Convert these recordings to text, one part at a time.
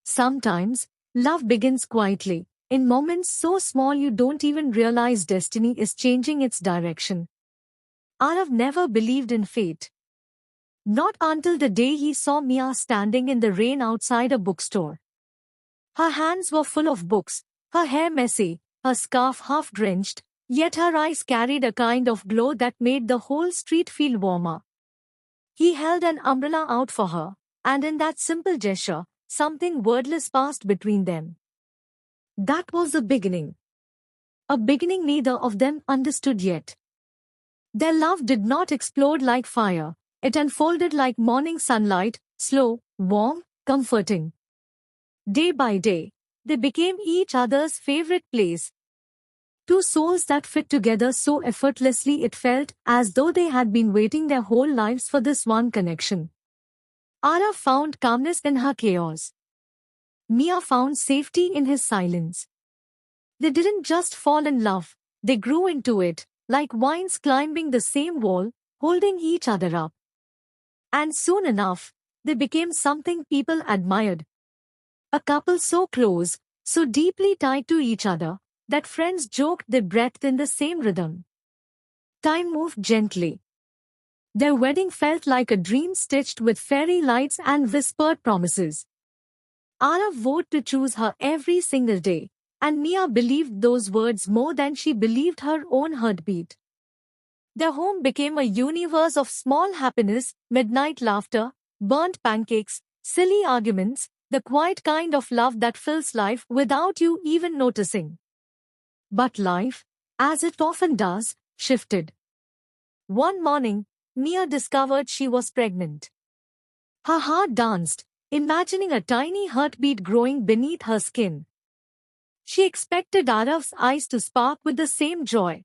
Sometimes, love begins quietly, in moments so small you don't even realize destiny is changing its direction. Arav never believed in fate. Not until the day he saw Mia standing in the rain outside a bookstore. Her hands were full of books, her hair messy, her scarf half drenched, yet her eyes carried a kind of glow that made the whole street feel warmer. He held an umbrella out for her, and in that simple gesture, something wordless passed between them. That was the beginning. A beginning neither of them understood yet. Their love did not explode like fire, it unfolded like morning sunlight, slow, warm, comforting. Day by day, they became each other's favorite place. Two souls that fit together so effortlessly it felt as though they had been waiting their whole lives for this one connection. Ara found calmness in her chaos. Mia found safety in his silence. They didn't just fall in love, they grew into it, like vines climbing the same wall, holding each other up. And soon enough, they became something people admired. A couple so close, so deeply tied to each other, that friends joked they breathed in the same rhythm. Time moved gently. Their wedding felt like a dream stitched with fairy lights and whispered promises. Ara vowed to choose her every single day, and Mia believed those words more than she believed her own heartbeat. Their home became a universe of small happiness, midnight laughter, burnt pancakes, silly arguments, the quiet kind of love that fills life without you even noticing. But life, as it often does, shifted. One morning, Mia discovered she was pregnant. Her heart danced, imagining a tiny heartbeat growing beneath her skin. She expected Arav's eyes to spark with the same joy.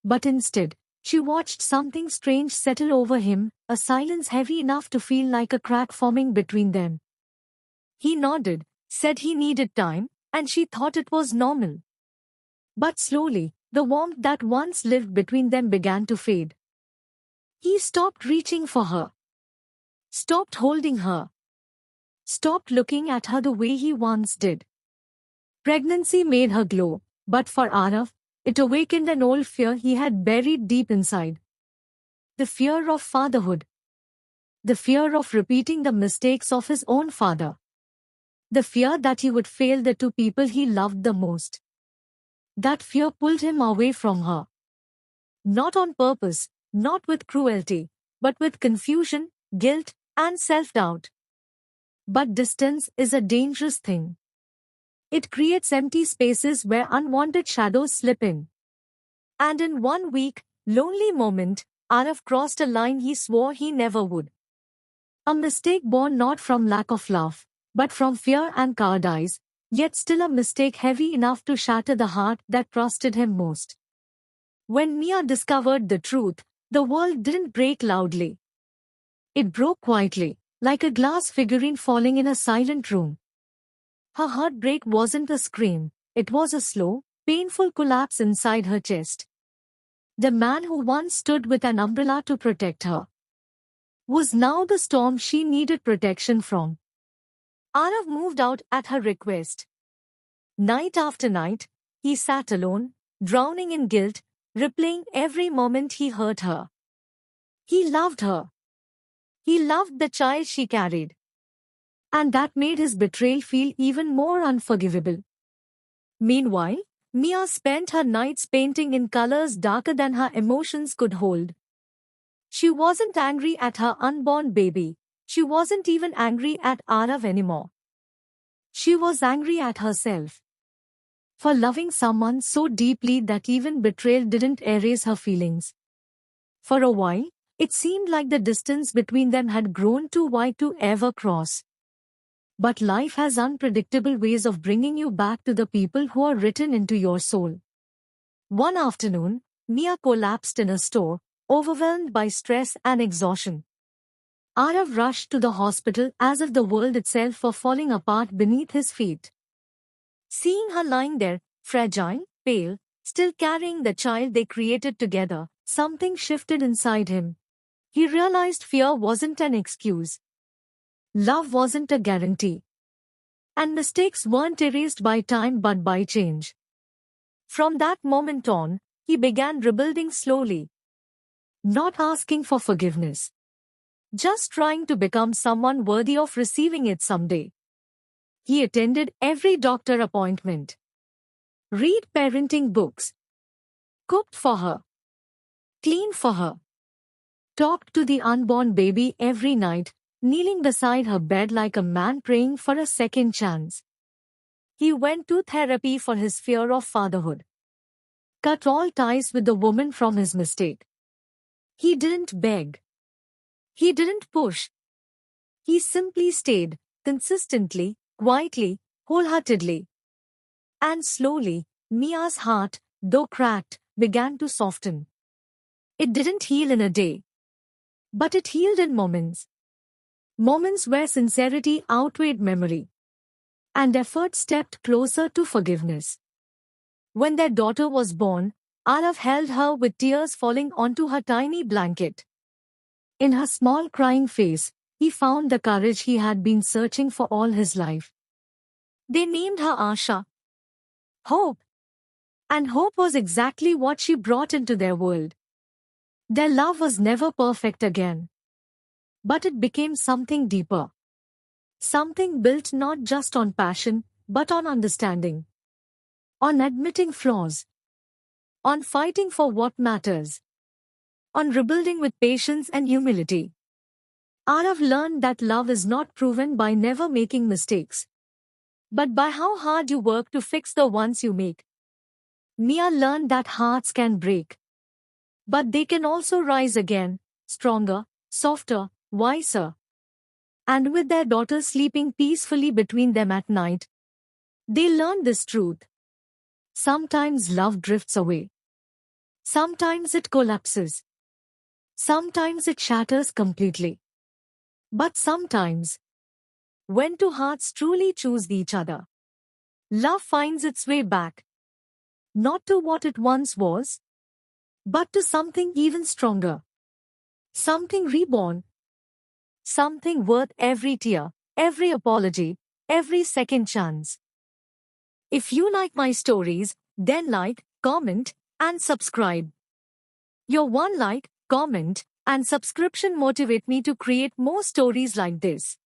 But instead, she watched something strange settle over him, a silence heavy enough to feel like a crack forming between them. He nodded, said he needed time, and she thought it was normal. But slowly, the warmth that once lived between them began to fade. He stopped reaching for her, stopped holding her, stopped looking at her the way he once did. Pregnancy made her glow, but for Arav, it awakened an old fear he had buried deep inside. The fear of fatherhood. The fear of repeating the mistakes of his own father. The fear that he would fail the two people he loved the most. That fear pulled him away from her. Not on purpose, not with cruelty, but with confusion, guilt, and self-doubt. But distance is a dangerous thing. It creates empty spaces where unwanted shadows slip in. And in one weak, lonely moment, Arav crossed a line he swore he never would. A mistake born not from lack of love, but from fear and cowardice, yet still a mistake heavy enough to shatter the heart that trusted him most. When Mia discovered the truth, the world didn't break loudly. It broke quietly, like a glass figurine falling in a silent room. Her heartbreak wasn't a scream, it was a slow, painful collapse inside her chest. The man who once stood with an umbrella to protect her was now the storm she needed protection from. Arav moved out at her request. Night after night, he sat alone, drowning in guilt, replaying every moment he hurt her. He loved her. He loved the child she carried. And that made his betrayal feel even more unforgivable. Meanwhile, Mia spent her nights painting in colors darker than her emotions could hold. She wasn't angry at her unborn baby. She wasn't even angry at Arav anymore. She was angry at herself for loving someone so deeply that even betrayal didn't erase her feelings. For a while, it seemed like the distance between them had grown too wide to ever cross. But life has unpredictable ways of bringing you back to the people who are written into your soul. One afternoon, Mia collapsed in a store, overwhelmed by stress and exhaustion. Arav rushed to the hospital as if the world itself were falling apart beneath his feet. Seeing her lying there, fragile, pale, still carrying the child they created together, something shifted inside him. He realized fear wasn't an excuse. Love wasn't a guarantee. And mistakes weren't erased by time but by change. From that moment on, he began rebuilding slowly, not asking for forgiveness, just trying to become someone worthy of receiving it someday. He attended every doctor appointment, read parenting books, cooked for her, cleaned for her, talked to the unborn baby every night, kneeling beside her bed like a man praying for a second chance. He went to therapy for his fear of fatherhood, cut all ties with the woman from his mistake. He didn't beg. He didn't push. He simply stayed, consistently, quietly, wholeheartedly. And slowly, Mia's heart, though cracked, began to soften. It didn't heal in a day, but it healed in moments. Moments where sincerity outweighed memory, and effort stepped closer to forgiveness. When their daughter was born, Arav held her with tears falling onto her tiny blanket. In her small crying face, he found the courage he had been searching for all his life. They named her Asha, Hope. And hope was exactly what she brought into their world. Their love was never perfect again. But it became something deeper. Something built not just on passion, but on understanding. On admitting flaws. On fighting for what matters. On rebuilding with patience and humility. Arav learned that love is not proven by never making mistakes, but by how hard you work to fix the ones you make. Mia learned that hearts can break, but they can also rise again, stronger, softer, wiser. And with their daughter sleeping peacefully between them at night, they learned this truth. Sometimes love drifts away. Sometimes it collapses. Sometimes it shatters completely. But sometimes, when two hearts truly choose each other, love finds its way back. Not to what it once was, but to something even stronger. Something reborn. Something worth every tear, every apology, every second chance. If you like my stories, then like, comment, and subscribe. Your one like, comment, and subscription motivate me to create more stories like this.